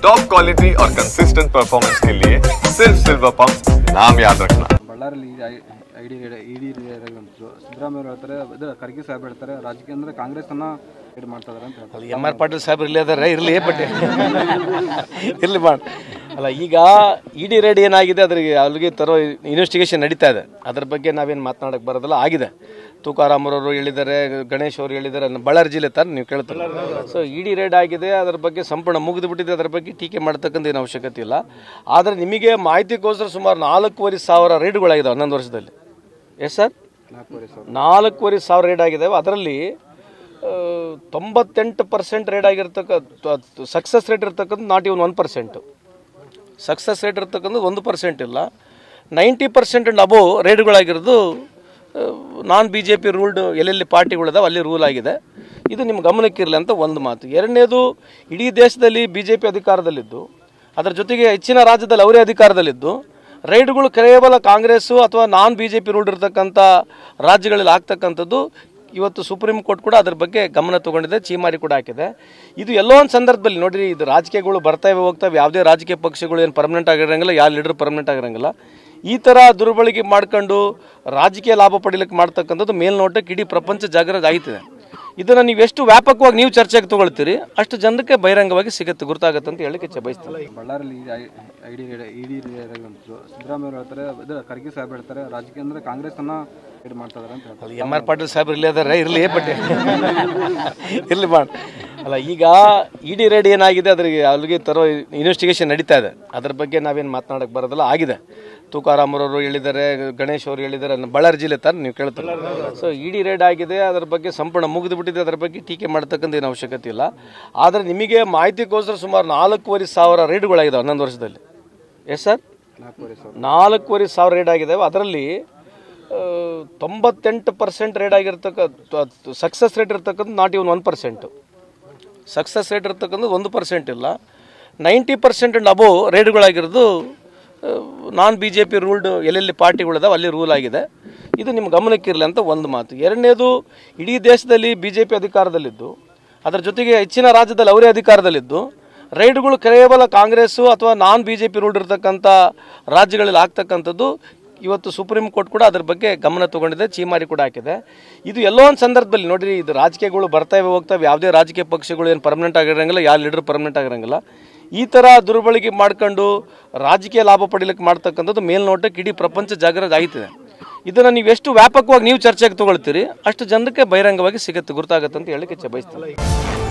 Top quality और consistent performance के लिए सिर्फ सिल्वर पंप नाम याद रखना। ಬಳ್ಳಾರಿಯಲ್ಲಿ ಇಡಿ ಸಿದ್ದರಾಮಯ್ಯ ಹೇಳ್ತಾರೆ, ಇದು ಖರ್ಗೆ ಸಾಹೇಬ್ ಹೇಳ್ತಾರೆ, ರಾಜಕೀಯ ಅಂದ್ರೆ ಕಾಂಗ್ರೆಸ್ ಅನ್ನ ಇದು ಮಾಡ್ತಾ ಇದಾರೆ ಅಂತ ಹೇಳ್ತಾರೆ. ಎಂ ಆರ್ ಪಾಟೀಲ್ ಸಾಹೇಬ್ರು ಇಲ್ಲೇ ಇದಾರೆ, ಇರಲಿ ಬಟ್ ಇರಲಿ ಮಾಡಿ ಅಲ್ಲ. ಈಗ ಇಡಿ ರೇಡ್ ಏನಾಗಿದೆ ಅದ್ರಿಗೆ ಅಲ್ಲಿಗೆ ತರೋ ಇನ್ವೆಸ್ಟಿಗೇಷನ್ ನಡೀತಾ ಇದೆ. ಅದ್ರ ಬಗ್ಗೆ ನಾವೇನು ಮಾತನಾಡಕ್ಕೆ ಬರೋದಿಲ್ಲ. ಆಗಿದೆ, ತುಕಾರಾಮ್ ಅವರು ಹೇಳಿದ್ದಾರೆ, ಗಣೇಶ್ ಅವರು ಹೇಳಿದ್ದಾರೆ, ಬಳ್ಳಾರಿ ಜಿಲ್ಲೆ ತರ ನೀವು ಕೇಳ್ತಾರೆ. ಸೊ ಇಡಿ ರೇಡ್ ಆಗಿದೆ, ಅದ್ರ ಬಗ್ಗೆ ಸಂಪೂರ್ಣ ಮುಗಿದು ಬಿಟ್ಟಿದೆ. ಅದ್ರ ಬಗ್ಗೆ ಟೀಕೆ ಮಾಡ್ತಕ್ಕಂಥ ಏನು ಅವಶ್ಯಕತೆ ಇಲ್ಲ. ಆದರೆ ನಿಮಗೆ ಮಾಹಿತಿಗೋಸ್ಕರ ಸುಮಾರು 4,500 ರೇಡ್ಗಳಾಗಿದ್ದಾವೆ 11 ವರ್ಷದಲ್ಲಿ. ಎಸ್ ಸರ್, 4,500 ರೇಡ್ ಆಗಿದ್ದಾವೆ. ಅದರಲ್ಲಿ 98% ರೇಡ್ ಆಗಿರ್ತಕ್ಕಂಥ ಸಕ್ಸಸ್ ರೇಟ್ ಇರ್ತಕ್ಕಂಥ ನಾಟ್ ಇವನ್ 1%. ಸಕ್ಸಸ್ ರೇಟ್ ಇರ್ತಕ್ಕಂಥದ್ದು 1% ಇಲ್ಲ. 90% ಅಂಡ್ ಅಬೋವ್ ರೇಡ್ಗಳಾಗಿರೋದು ನಾನ್ BJP ರೂಲ್ಡ್ ಎಲ್ಲೆಲ್ಲಿ ಪಾರ್ಟಿಗಳಿದಾವೆ ಅಲ್ಲಿ ರೂಲ್ ಆಗಿದೆ. ಇದು ನಿಮ್ಮ ಗಮನಕ್ಕಿರಲಿ ಅಂತ ಒಂದು ಮಾತು. ಎರಡನೇದು, ಇಡೀ ದೇಶದಲ್ಲಿ BJP ಅಧಿಕಾರದಲ್ಲಿದ್ದು, ಅದರ ಜೊತೆಗೆ ಹೆಚ್ಚಿನ ರಾಜ್ಯದಲ್ಲಿ ಅವರೇ ಅಧಿಕಾರದಲ್ಲಿದ್ದು, ರೈಡ್ಗಳು ಕೇವಲ ಕಾಂಗ್ರೆಸ್ಸು ಅಥವಾ ನಾನ್ BJP ರೂಲ್ಡ್ ಇರ್ತಕ್ಕಂಥ ರಾಜ್ಯಗಳಲ್ಲಿ ಆಗ್ತಕ್ಕಂಥದ್ದು ಇವತ್ತು ಸುಪ್ರೀಂ ಕೋರ್ಟ್ ಕೂಡ ಅದ್ರ ಬಗ್ಗೆ ಗಮನ ತೊಗೊಂಡಿದೆ, ಚೀಮಾರಿ ಕೂಡ ಹಾಕಿದೆ. ಇದು ಎಲ್ಲೋ ಒಂದು ಸಂದರ್ಭದಲ್ಲಿ ನೋಡಿರಿ, ಇದು ರಾಜಕೀಯಗಳು ಬರ್ತಾವೆ ಹೋಗ್ತವೆ. ಯಾವುದೇ ರಾಜಕೀಯ ಪಕ್ಷಗಳು ಏನು ಪರ್ಮನೆಂಟ್ ಆಗಿರೋಂಗಿಲ್ಲ, ಯಾವ ಲೀಡರ್ ಪರ್ಮನೆಂಟ್ ಆಗಿರೋಂಗಿಲ್ಲ. ಈ ಥರ ದುರ್ಬಳಕೆ ಮಾಡ್ಕೊಂಡು ರಾಜಕೀಯ ಲಾಭ ಪಡೀಲಿಕ್ಕೆ ಮಾಡ್ತಕ್ಕಂಥದ್ದು ಮೇಲ್ನೋಟಕ್ಕೆ ಇಡೀ ಪ್ರಪಂಚ ಜಾಗೃತಿ ಆಯ್ತಿದೆ. ಇದನ್ನು ನೀವು ಎಷ್ಟು ವ್ಯಾಪಕವಾಗಿ ನೀವು ಚರ್ಚೆಗೆ ತೊಗೊಳ್ತೀರಿ ಅಷ್ಟು ಜನಕ್ಕೆ ಬಹಿರಂಗವಾಗಿ ಗುರ್ತಾಗತ್ತೆ ಅಂತ ಹೇಳಕ್ಕೆ ಇಚ್ಛೆ ಬಯಸ್ತೀನಿ. ಬಳ್ಳಾರಿಯಲ್ಲಿ ಇಡಿ ಸಿದ್ದರಾಮಯ್ಯ ಹೇಳ್ತಾರೆ, ಇದು ಖರ್ಗೆ ಸಾಹೇಬ್ ಹೇಳ್ತಾರೆ, ರಾಜಕೀಯ ಅಂದ್ರೆ ಕಾಂಗ್ರೆಸ್ ಅನ್ನ ಇದು ಮಾಡ್ತಾ ಇದಾರೆ ಅಂತ ಹೇಳ್ತಾರೆ. ಎಂ ಆರ್ ಪಾಟೀಲ್ ಸಾಹೇಬ್ರು ಇಲ್ಲೇ ಇದಾರೆ, ಇರಲಿ ಬಟ್ ಇರಲಿ ಮಾಡಿ ಅಲ್ಲ. ಈಗ ಇಡಿ ರೇಡ್ ಏನಾಗಿದೆ ಅದ್ರಿಗೆ ಅಲ್ಲಿಗೆ ತರೋ ಇನ್ವೆಸ್ಟಿಗೇಷನ್ ನಡೀತಾ ಇದೆ. ಅದ್ರ ಬಗ್ಗೆ ನಾವೇನು ಮಾತನಾಡಕ್ಕೆ ಬರೋದಿಲ್ಲ. ಆಗಿದೆ, ತುಕಾರಾಮ್ ಅವರು ಹೇಳಿದ್ದಾರೆ, ಗಣೇಶ್ ಅವರು ಹೇಳಿದ್ದಾರೆ, ಬಳ್ಳಾರಿ ಜಿಲ್ಲೆ ತರ ನೀವು ಕೇಳ್ತಾರೆ. ಸೊ ಇಡಿ ರೇಡ್ ಆಗಿದೆ, ಅದ್ರ ಬಗ್ಗೆ ಸಂಪೂರ್ಣ ಮುಗಿದು ಬಿಟ್ಟಿದೆ. ಅದ್ರ ಬಗ್ಗೆ ಟೀಕೆ ಮಾಡ್ತಕ್ಕಂಥ ಏನು ಅವಶ್ಯಕತೆ ಇಲ್ಲ. ಆದರೆ ನಿಮಗೆ ಮಾಹಿತಿಗೋಸ್ಕರ ಸುಮಾರು 4,500 ರೇಡ್ಗಳಾಗಿದ್ದಾವೆ 11 ವರ್ಷದಲ್ಲಿ. ಎಸ್ ಸರ್, 4,500 ರೇಡ್ ಆಗಿದ್ದಾವೆ. ಅದರಲ್ಲಿ 98% ರೇಡ್ ಆಗಿರ್ತಕ್ಕಂಥ ಸಕ್ಸಸ್ ರೇಟ್ ಇರ್ತಕ್ಕಂಥ ನಾಟ್ ಇವನ್ 1%. ಸಕ್ಸಸ್ ರೇಟ್ ಇರ್ತಕ್ಕಂಥದ್ದು 1% ಇಲ್ಲ. 90% ಅಂಡ್ ಅಬೋವ್ ರೇಡ್ಗಳಾಗಿರೋದು ನಾನ್ BJP ರೂಲ್ಡ್ ಎಲ್ಲೆಲ್ಲಿ ಪಾರ್ಟಿಗಳಿದಾವೆ ಅಲ್ಲಿ ರೂಲ್ ಆಗಿದೆ. ಇದು ನಿಮ್ಮ ಗಮನಕ್ಕಿರಲಿ ಅಂತ ಒಂದು ಮಾತು. ಎರಡನೇದು, ಇಡೀ ದೇಶದಲ್ಲಿ BJP ಅಧಿಕಾರದಲ್ಲಿದ್ದು, ಅದರ ಜೊತೆಗೆ ಹೆಚ್ಚಿನ ರಾಜ್ಯದಲ್ಲಿ ಅವರೇ ಅಧಿಕಾರದಲ್ಲಿದ್ದು, ರೈಡ್ಗಳು ಕೇವಲ ಕಾಂಗ್ರೆಸ್ಸು ಅಥವಾ ನಾನ್ BJP ರೂಲ್ಡ್ ಇರ್ತಕ್ಕಂಥ ರಾಜ್ಯಗಳಲ್ಲಿ ಆಗ್ತಕ್ಕಂಥದ್ದು ಇವತ್ತು ಸುಪ್ರೀಂ ಕೋರ್ಟ್ ಕೂಡ ಅದ್ರ ಬಗ್ಗೆ ಗಮನ ತೊಗೊಂಡಿದೆ, ಚೀಮಾರಿ ಕೂಡ ಹಾಕಿದೆ. ಇದು ಎಲ್ಲೋ ಒಂದು ಸಂದರ್ಭದಲ್ಲಿ ನೋಡಿರಿ, ಇದು ರಾಜಕೀಯಗಳು ಬರ್ತಾವೆ ಹೋಗ್ತವೆ. ಯಾವುದೇ ರಾಜಕೀಯ ಪಕ್ಷಗಳು ಏನು ಪರ್ಮನೆಂಟ್ ಆಗಿರೋಂಗಿಲ್ಲ, ಯಾವ ಲೀಡರ್ ಪರ್ಮನೆಂಟ್ ಆಗಿರೋಂಗಿಲ್ಲ. ಈ ಥರ ದುರ್ಬಳಕೆ ಮಾಡ್ಕೊಂಡು ರಾಜಕೀಯ ಲಾಭ ಪಡೀಲಿಕ್ಕೆ ಮಾಡ್ತಕ್ಕಂಥದ್ದು ಮೇಲ್ನೋಟಕ್ಕೆ ಇಡೀ ಪ್ರಪಂಚ ಜಾಗೃತಿ ಆಯ್ತಿದೆ. ಇದನ್ನು ನೀವು ಎಷ್ಟು ವ್ಯಾಪಕವಾಗಿ ನೀವು ಚರ್ಚೆಗೆ ತೊಗೊಳ್ತೀರಿ ಅಷ್ಟು ಜನಕ್ಕೆ ಬಹಿರಂಗವಾಗಿ ಗುರ್ತಾಗತ್ತೆ ಅಂತ ಹೇಳಕ್ಕೆ ಇಚ್ಛೆ ಬಯಸ್ತೀನಿ.